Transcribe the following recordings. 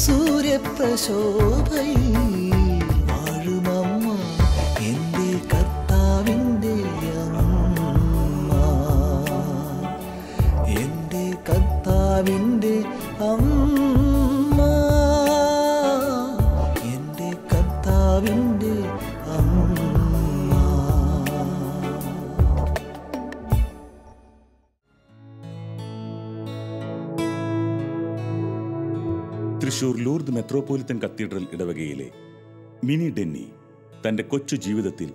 സൂര്യപ്രശോഭയിൽ വാഴുമമ്മ എൻ്റെ കർത്താവിൻ്റെ അമ്മ, എൻ്റെ കർത്താവിൻ്റെ അമ്മ, എൻ്റെ കർത്താവിൻ്റെ അമ്മ. തൃശൂർ ലൂർദ് മെത്രോപൊലിത്തൻ കത്തീഡ്രൽ ഇടവകയിലെ മിനി ഡെന്നി തൻ്റെ കൊച്ചു ജീവിതത്തിൽ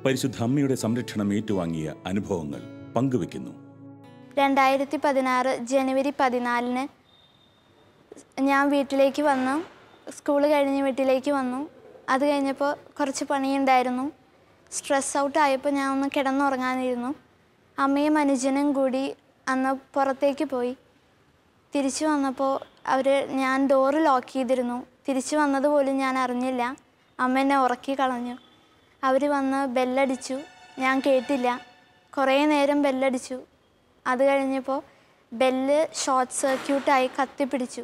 പരിശുദ്ധ അമ്മയുടെ സംരക്ഷണം ഏറ്റുവാങ്ങിയ അനുഭവങ്ങൾ പങ്കുവെക്കുന്നു. 2016 ജനുവരി 14 ഞാൻ വീട്ടിലേക്ക് വന്നു. സ്കൂൾ കഴിഞ്ഞ് വീട്ടിലേക്ക് വന്നു. അത് കഴിഞ്ഞപ്പോൾ കുറച്ച് പണിയുണ്ടായിരുന്നു. സ്ട്രെസ് ഔട്ട് ആയപ്പോൾ ഞാൻ ഒന്ന് കിടന്നുറങ്ങാനിരുന്നു. അമ്മയും അനുജനും കൂടി അന്ന് പുറത്തേക്ക് പോയി. തിരിച്ചു വന്നപ്പോൾ ഞാൻ ഡോറ് ലോക്ക് ചെയ്തിരുന്നു. തിരിച്ചു വന്നതുപോലും ഞാൻ അറിഞ്ഞില്ല. അമ്മ എന്നെ ഉറക്കി കളഞ്ഞു. അവർ വന്ന് ബെല്ലടിച്ചു. ഞാൻ കേട്ടില്ല. കുറേ നേരം ബെല്ലടിച്ചു. അത് കഴിഞ്ഞപ്പോൾ ബെല്ല് ഷോർട്ട് സർക്യൂട്ടായി കത്തിപ്പിടിച്ചു.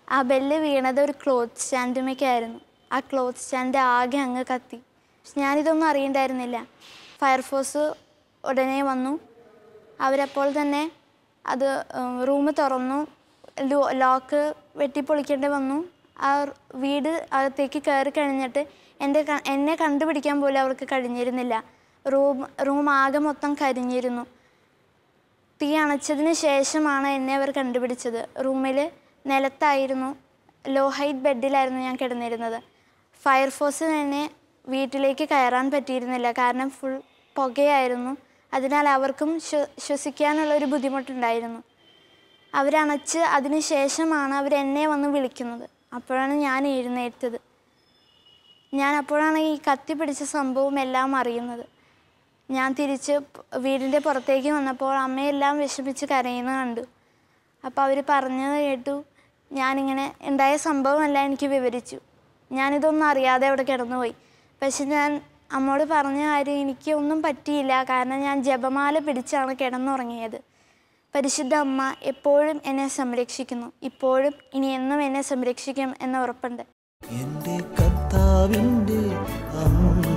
ആ ബെല്ല് വീണത് ഒരു ക്ലോത്ത് സ്റ്റാൻഡുമേക്കായിരുന്നു. ആ ക്ലോത്ത് സ്റ്റാൻഡ് ആകെ അങ്ങ് കത്തി. ഞാനിതൊന്നും അറിയണ്ടായിരുന്നില്ല. ഫയർഫോഴ്സ് ഉടനെ വന്നു. അവരപ്പോൾ തന്നെ അത് റൂം തുറന്നു. ലോക്ക് വെട്ടിപ്പൊളിക്കേണ്ടി വന്നു. ആ വീട് അകത്തേക്ക് കയറി കഴിഞ്ഞിട്ട് എന്നെ കണ്ടുപിടിക്കാൻ പോലും അവർക്ക് കഴിഞ്ഞിരുന്നില്ല. റൂം ആകെ മൊത്തം കരിഞ്ഞിരുന്നു. തീ അണച്ചതിന് ശേഷമാണ് എന്നെ അവർ കണ്ടുപിടിച്ചത്. റൂമിൽ നിലത്തായിരുന്നു. ലോ ഹൈറ്റ് ബെഡിലായിരുന്നു ഞാൻ കിടന്നിരുന്നത്. ഫയർഫോഴ്സിന് എന്നെ വീട്ടിലേക്ക് കയറാൻ പറ്റിയിരുന്നില്ല. കാരണം ഫുൾ പുകയായിരുന്നു. അതിനാൽ അവർക്കും ശ്വസിക്കാനുള്ളൊരു ബുദ്ധിമുട്ടുണ്ടായിരുന്നു. അവരണച്ച് അതിന് ശേഷമാണ് അവരെന്നെ വന്ന് വിളിക്കുന്നത്. അപ്പോഴാണ് ഞാൻ എഴുന്നേറ്റത്. ഞാൻ അപ്പോഴാണ് ഈ കത്തി പിടിച്ച സംഭവം എല്ലാം അറിയുന്നത്. ഞാൻ തിരിച്ച് വീടിൻ്റെ പുറത്തേക്ക് വന്നപ്പോൾ അമ്മയെല്ലാം വിഷമിച്ച് കരയുന്നത് കണ്ടു. അപ്പോൾ അവർ പറഞ്ഞത് കേട്ടു. ഞാനിങ്ങനെ ഉണ്ടായ സംഭവമല്ല എനിക്ക് വിവരിച്ചു. ഞാനിതൊന്നും അറിയാതെ അവിടെ കിടന്നുപോയി. പക്ഷെ ഞാൻ അമ്മോട് പറഞ്ഞ കാര്യം എനിക്ക് ഒന്നും പറ്റിയില്ല. കാരണം ഞാൻ ജപമാല പിടിച്ചാണ് കിടന്നുറങ്ങിയത്. പരിശുദ്ധ അമ്മ എപ്പോഴും എന്നെ സംരക്ഷിക്കുന്നു. ഇപ്പോഴും ഇനി എന്നും എന്നെ സംരക്ഷിക്കും എന്ന ഉറപ്പുണ്ട്. എൻ്റെ കർത്താവിൻ്റെ അമ്മ.